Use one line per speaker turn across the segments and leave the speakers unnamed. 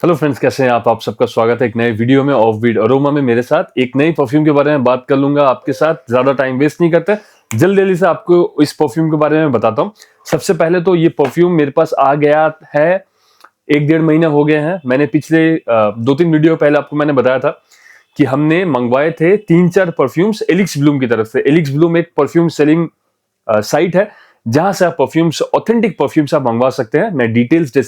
Hello friends, कैसे हैं आप सबका स्वागत है एक नए वीडियो में ऑफ वीड अरोमा में। मेरे साथ एक नई परफ्यूम के बारे में बात कर लूंगा आपके साथ। ज्यादा टाइम वेस्ट नहीं करते, जल्दी से आपको इस परफ्यूम के बारे में बताता हूँ। सबसे पहले तो ये परफ्यूम मेरे पास आ गया है 1-1.5 महीने हो गए हैं। मैंने पिछले 2-3 वीडियो पहले आपको मैंने बताया था कि हमने मंगवाए थे 3-4 परफ्यूम्स एलिक्स ब्लूम की तरफ से। एलिक्स ब्लूम एक परफ्यूम सेलिंग साइट है जहां से आप परफ्यूम्स, ऑथेंटिक परफ्यूम्स आप मंगवा सकते हैं। मैं डिटेल्स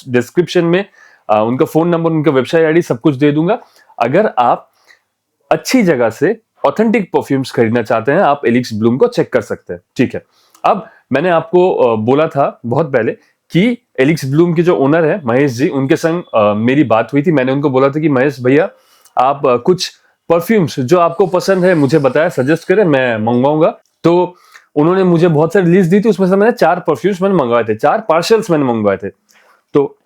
डिस्क्रिप्शन में उनका फोन नंबर, उनका वेबसाइट आईडी सब कुछ दे दूंगा। अगर आप अच्छी जगह से ऑथेंटिक परफ्यूम्स खरीदना चाहते हैं, आप एलिक्स ब्लूम को चेक कर सकते हैं। ठीक है, अब मैंने आपको बोला था बहुत पहले कि एलिक्स ब्लूम के जो ओनर है महेश जी, उनके संग मेरी बात हुई थी। मैंने उनको बोला था कि महेश भैया, आप कुछ परफ्यूम्स जो आपको पसंद है मुझे बताया, सजेस्ट करें, मैं मंगवाऊंगा। तो उन्होंने मुझे बहुत सारी लिस्ट दी थी, उसमें से मैंने 4 परफ्यूम्स मैंने मंगवाए थे, 4 पार्सल्स मैंने मंगवाए थे। तो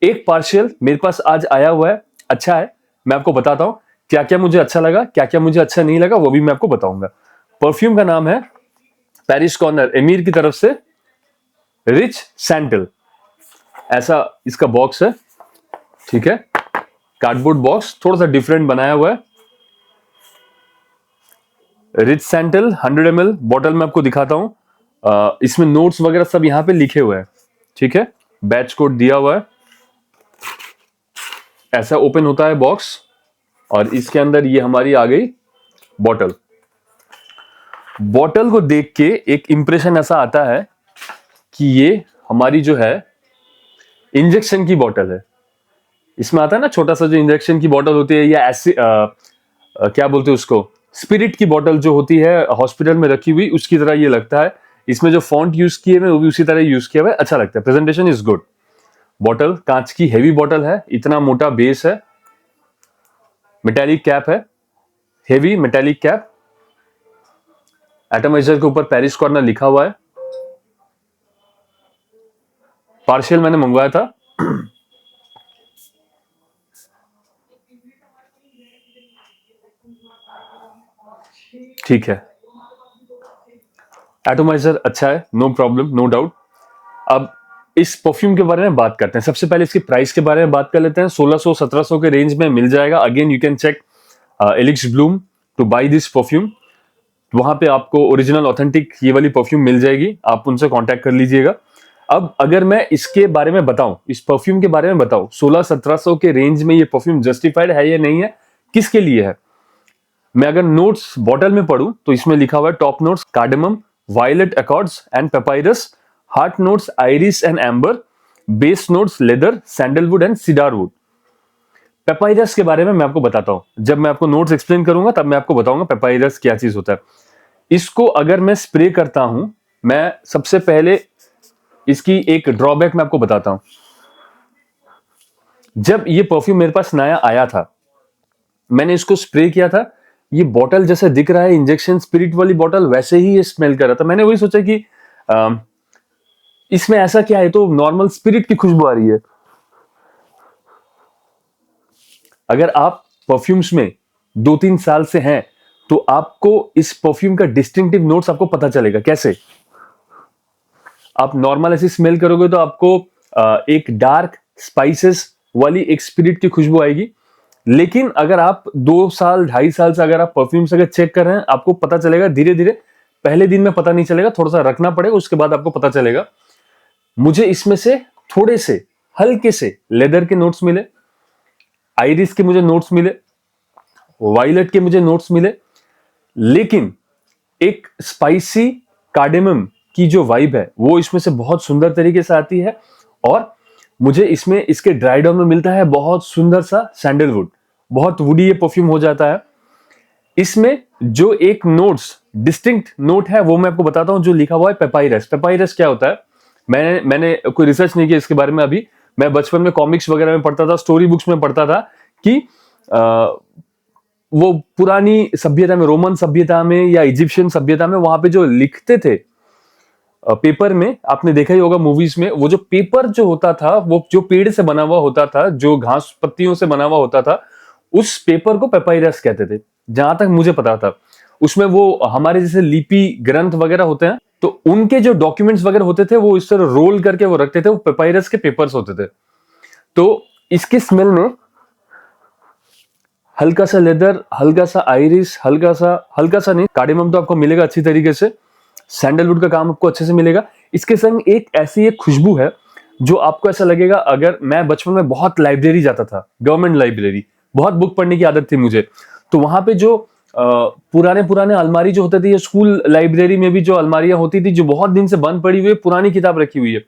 एक पार्शियल मेरे पास आज आया हुआ है, अच्छा है। मैं आपको बताता हूं क्या क्या मुझे अच्छा लगा, क्या क्या मुझे अच्छा नहीं लगा, वो भी मैं आपको बताऊंगा। परफ्यूम का नाम है पेरिस कॉर्नर, एमीर की तरफ से रिच सैंडल। ऐसा इसका बॉक्स है, ठीक है, कार्डबोर्ड बॉक्स, थोड़ा सा डिफरेंट बनाया हुआ है। रिच सैंडल 100 ml बॉटल में आपको दिखाता हूं। इसमें नोट्स वगैरह सब यहां पे लिखे हुए हैं, ठीक है, बैच कोड दिया हुआ है। ऐसा ओपन होता है बॉक्स और इसके अंदर ये हमारी आ गई बॉटल। बॉटल को देख के एक इंप्रेशन ऐसा आता है कि ये हमारी जो है इंजेक्शन की बॉटल है। इसमें आता है ना छोटा सा जो इंजेक्शन की बॉटल होती है, या ऐसे क्या बोलते हैं उसको, स्पिरिट की बॉटल जो होती है हॉस्पिटल में रखी हुई, उसकी तरह ये लगता है। इसमें जो फॉन्ट यूज किए हुए वो भी उसी तरह यूज किया हुआ है, अच्छा लगता है। Presentation is good. बॉटल कांच की हेवी बॉटल है, इतना मोटा बेस है, मेटालिक कैप है, हेवी मेटालिक कैप। एटमाइजर के ऊपर पेरिस कॉर्नर लिखा हुआ है। पार्शियल मैंने मंगवाया था। ठीक है, एटमाइजर अच्छा है, नो प्रॉब्लम, नो डाउट। अब इस परफ्यूम के बारे में बात करते हैं। सबसे पहले इसकी प्राइस के बारे में बात कर लेते हैं। 1600-1700 के रेंज में मिल जाएगा। Again you can check Elix Bloom to buy this perfume. वहां पे आपको ओरिजिनल ऑथेंटिक ये वाली परफ्यूम मिल जाएगी, आप उनसे कांटेक्ट कर लीजिएगा। अब अगर मैं इसके बारे में बताऊं, इस परफ्यूम के बारे में बताऊं, 1600-1700 के रेंज में ये परफ्यूम जस्टिफाइड है या नहीं है, किसके लिए है। मैं अगर नोट्स बॉटल में पढ़ूं तो इसमें लिखा हुआ है top notes cardamom, violet accords and papyrus, heart notes iris and amber, base notes leather, sandalwood and cedarwood. Papyrus के बारे में मैं आपको बताता हूं, जब मैं आपको नोट्स एक्सप्लेन करूंगा तब मैं आपको बताऊंगा पेपायरस क्या चीज होता है। इसको अगर मैं स्प्रे करता हूं, मैं सबसे पहले इसकी एक ड्रॉबैक मैं आपको बताता हूं। जब ये परफ्यूम मेरे पास नया आया था, मैंने इसको स्प्रे किया था, ये बॉटल जैसे दिख रहा है इंजेक्शन स्पिरिट वाली बॉटल, वैसे ही ये स्मेल कर रहा था। मैंने वही सोचा कि इसमें ऐसा क्या है, तो नॉर्मल स्पिरिट की खुशबू आ रही है। अगर आप परफ्यूम्स में 2-3 साल से हैं तो आपको इस परफ्यूम का डिस्टिंक्टिव नोट्स आपको पता चलेगा। कैसे? आप नॉर्मल ऐसी स्मेल करोगे तो आपको एक डार्क स्पाइसेस वाली एक स्पिरिट की खुशबू आएगी। लेकिन अगर आप 2 साल 2.5 साल से अगर आप परफ्यूम्स अगर चेक कर रहे हैं, आपको पता चलेगा धीरे धीरे। पहले दिन में पता नहीं चलेगा, थोड़ा सा रखना पड़ेगा, उसके बाद आपको पता चलेगा। मुझे इसमें से थोड़े से हल्के से लेदर के नोट्स मिले, आइरिस के मुझे नोट्स मिले, वायलेट के मुझे नोट्स मिले, लेकिन एक स्पाइसी कार्डेमम की जो वाइब है वो इसमें से बहुत सुंदर तरीके से आती है। और मुझे इसमें इसके ड्राई डाउन में मिलता है बहुत सुंदर सा सैंडलवुड, बहुत वुडी ये परफ्यूम हो जाता है। इसमें जो एक नोट्स डिस्टिंक्ट नोट है वो मैं आपको बताता हूं, जो लिखा हुआ है पेपायरस। पेपायरस क्या होता है, मैंने कोई रिसर्च नहीं किया इसके बारे में अभी। मैं बचपन में कॉमिक्स वगैरह में पढ़ता था, स्टोरी बुक्स में पढ़ता था कि वो पुरानी सभ्यता में, रोमन सभ्यता में या इजिप्शियन सभ्यता में, वहां पे जो लिखते थे पेपर में, आपने देखा ही होगा मूवीज में, वो जो पेपर जो होता था वो जो पेड़ से बना हुआ होता था, जो घास पत्तियों से बना हुआ होता था, उस पेपर को पेपायरस कहते थे, जहां तक मुझे पता था। उसमें वो हमारे जैसे लिपि ग्रंथ वगैरह होते हैं, तो उनके जो डॉक्यूमेंट्स वगैरह होते थे वो इस तरह रोल करके वो रखते थे, वो पेपायरस के पेपर्स होते थे। तो इसके स्मेल में हल्का सा लेदर, हल्का सा आयरिस, हल्का सा नहीं, कार्डेमम तो आपको मिलेगा अच्छी तरीके से, सैंडलवुड का काम आपको अच्छे से मिलेगा। इसके संग एक खुशबू है जो आपको ऐसा लगेगा, अगर मैं बचपन में बहुत लाइब्रेरी जाता था, गवर्नमेंट लाइब्रेरी, बहुत बुक पढ़ने की आदत थी मुझे, तो वहां पे जो पुराने अलमारी जो होते थे, ये स्कूल लाइब्रेरी में भी जो अलमारियां होती थी जो बहुत दिन से बंद पड़ी हुई है, पुरानी किताब रखी हुई है,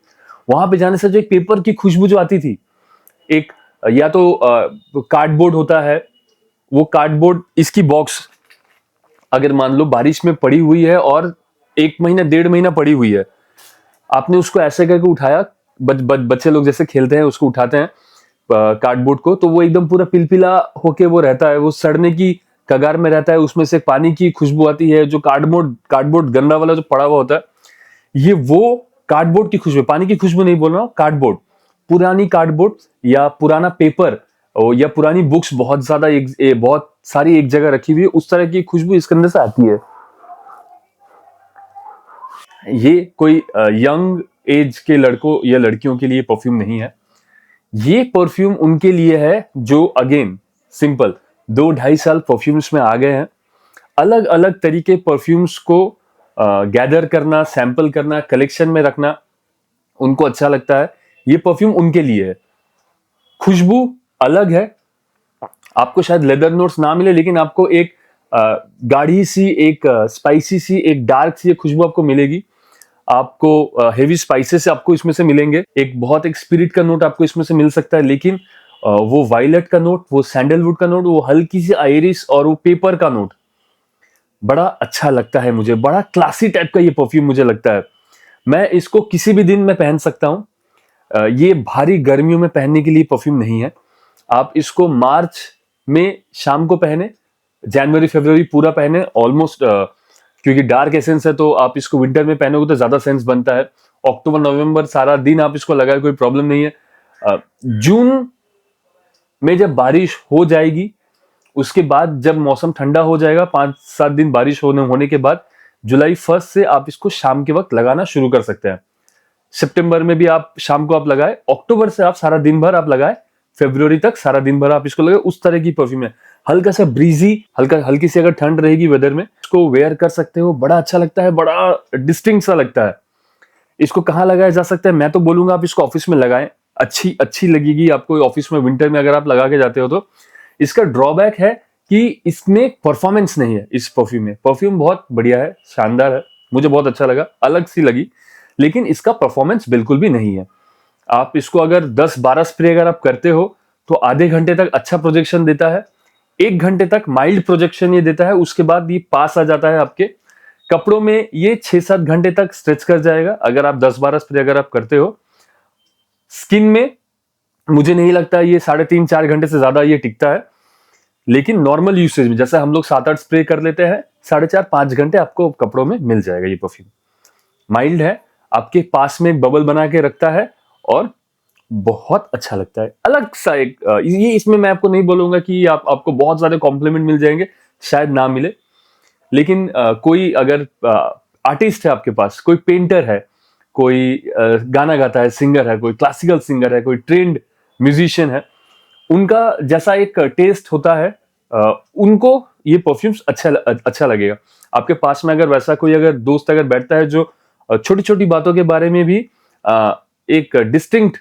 वहां पे जाने से जो एक पेपर की खुशबू जो आती थी, एक या तो कार्डबोर्ड होता है, वो कार्डबोर्ड, इसकी बॉक्स अगर मान लो बारिश में पड़ी हुई है और 1 महीना 1.5 महीना पड़ी हुई है, आपने उसको ऐसे करके उठाया, बच्चे लोग जैसे खेलते हैं उसको उठाते हैं कार्डबोर्ड को, तो वो एकदम पूरा पिलपिला होके वो रहता है, वो सड़ने की कगार में रहता है, उसमें से पानी की खुशबू आती है, जो कार्डबोर्ड गंदा वाला जो पड़ा हुआ होता है, ये वो कार्डबोर्ड की खुशबू, पानी की खुशबू नहीं बोल रहा हूँ, कार्डबोर्ड, पुरानी कार्डबोर्ड या पुराना पेपर या पुरानी बुक्स बहुत ज्यादा बहुत सारी एक जगह रखी हुई है, उस तरह की खुशबू इसके अंदर से आती है। ये कोई यंग एज के लड़कों या लड़कियों के लिए परफ्यूम नहीं है, ये परफ्यूम उनके लिए है जो अगेन सिंपल 2-2.5 साल परफ्यूम्स में आ गए हैं, अलग अलग तरीके परफ्यूम्स को गैदर करना, सैंपल करना, कलेक्शन में रखना उनको अच्छा लगता है, ये परफ्यूम उनके लिए है। खुशबू अलग है, आपको शायद लेदर नोट्स ना मिले, लेकिन आपको एक गाढ़ी सी, एक स्पाइसी सी, एक डार्क सी खुशबू आपको मिलेगी। आपको हेवी स्पाइसेस आपको इसमें से मिलेंगे, एक स्पिरिट का नोट आपको इसमें से मिल सकता है, लेकिन वो वायलेट का नोट, वो सैंडलवुड का नोट, वो हल्की सी आयरिस और वो पेपर का नोट बड़ा अच्छा लगता है मुझे, बड़ा क्लासी टाइप का ये परफ्यूम मुझे लगता है। मैं इसको किसी भी दिन में पहन सकता हूं, ये भारी गर्मियों में पहनने के लिए परफ्यूम नहीं है। आप इसको मार्च में शाम को पहने, जनवरी फरवरी पूरा पहने ऑलमोस्ट, क्योंकि डार्क एसेंस है तो आप इसको विंटर में पहनोगे तो ज्यादा सेंस बनता है। अक्टूबर नवंबर सारा दिन आप इसको लगाए, कोई प्रॉब्लम नहीं है। जून में जब बारिश हो जाएगी, उसके बाद जब मौसम ठंडा हो जाएगा, 5-7 दिन बारिश होने के बाद, जुलाई 1 से आप इसको शाम के वक्त लगाना शुरू कर सकते हैं। सितंबर में भी आप शाम को आप लगाए, अक्टूबर से आप सारा दिन भर आप लगाए, फरवरी तक सारा दिन भर आप इसको लगाए, उस तरह की परफ्यूम है। हल्का सा ब्रीजी, हल्की सी अगर ठंड रहेगी वेदर में, इसको वेयर कर सकते हो, बड़ा अच्छा लगता है, बड़ा डिस्टिंक्ट सा लगता है। इसको कहाँ लगाया जा सकता है, मैं तो बोलूंगा आप इसको ऑफिस में लगाएं, अच्छी लगेगी आपको ऑफिस में, विंटर में अगर आप लगा के जाते हो तो। इसका ड्रॉबैक है कि इसमें परफॉर्मेंस नहीं है इस परफ्यूम में। परफ्यूम बहुत बढ़िया है, शानदार है, मुझे बहुत अच्छा लगा, अलग सी लगी, लेकिन इसका परफॉर्मेंस बिल्कुल भी नहीं है। आप इसको अगर 10-12 स्प्रे अगर आप करते हो तो आधे घंटे तक अच्छा प्रोजेक्शन देता है, 1 घंटे तक माइल्ड प्रोजेक्शन ये देता है, उसके बाद ये पास आ जाता है आपके कपड़ों में, ये 6-7 घंटे तक स्ट्रेच कर जाएगा अगर आप 10-12 स्प्रे अगर आप करते हो। स्किन में मुझे नहीं लगता ये 3.5-4 घंटे से ज्यादा ये टिकता है, लेकिन नॉर्मल यूसेज में जैसे हम लोग 7-8 स्प्रे कर लेते हैं, 4.5-5 घंटे आपको कपड़ों में मिल जाएगा। ये परफ्यूम माइल्ड है, आपके पास में एक बबल बना के रखता है और बहुत अच्छा लगता है, अलग सा एक ये, इसमें मैं आपको नहीं बोलूंगा कि आपको बहुत सारे कॉम्प्लीमेंट मिल जाएंगे, शायद ना मिले, लेकिन कोई अगर आर्टिस्ट है आपके पास, कोई पेंटर है, कोई गाना गाता है, सिंगर है, कोई क्लासिकल सिंगर है, कोई ट्रेंड म्यूजिशियन है, उनका जैसा एक टेस्ट होता है, उनको ये परफ्यूम्स अच्छा लगेगा। आपके पास में अगर वैसा कोई अगर दोस्त अगर बैठता है जो छोटी छोटी बातों के बारे में भी एक डिस्टिंक्ट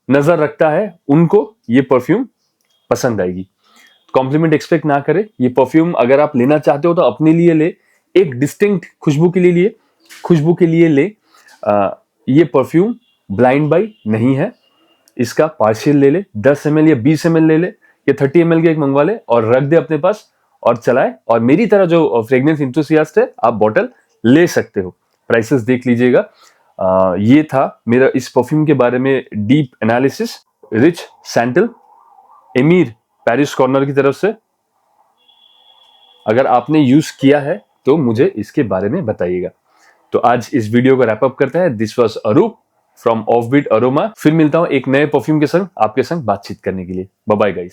नजर रखता है, उनको ये परफ्यूम पसंद आएगी। कॉम्प्लीमेंट एक्सपेक्ट ना करें, ये परफ्यूम अगर आप लेना चाहते हो तो अपने लिए ले, एक डिस्टिंक्ट खुशबू के लिए ले। ये परफ्यूम ब्लाइंड बाई नहीं है, इसका पार्शियल ले ले, 10 ml या 20 ml ले ले, या 30 ml के एक मंगवा ले और रख दे अपने पास और चलाए। और मेरी तरह जो फ्रेग्रेंस इंथुसियास्ट है, आप बॉटल ले सकते हो, प्राइसेस देख लीजिएगा। ये था मेरा इस परफ्यूम के बारे में deep analysis, rich santal, Emir Paris corner की तरफ से। अगर आपने यूज किया है तो मुझे इसके बारे में बताइएगा। तो आज इस वीडियो को रैप अप करते हैं। This was Arup from offbeat aroma. फिर मिलता हूं एक नए परफ्यूम के संग, आपके संग बातचीत करने के लिए। Bye bye guys.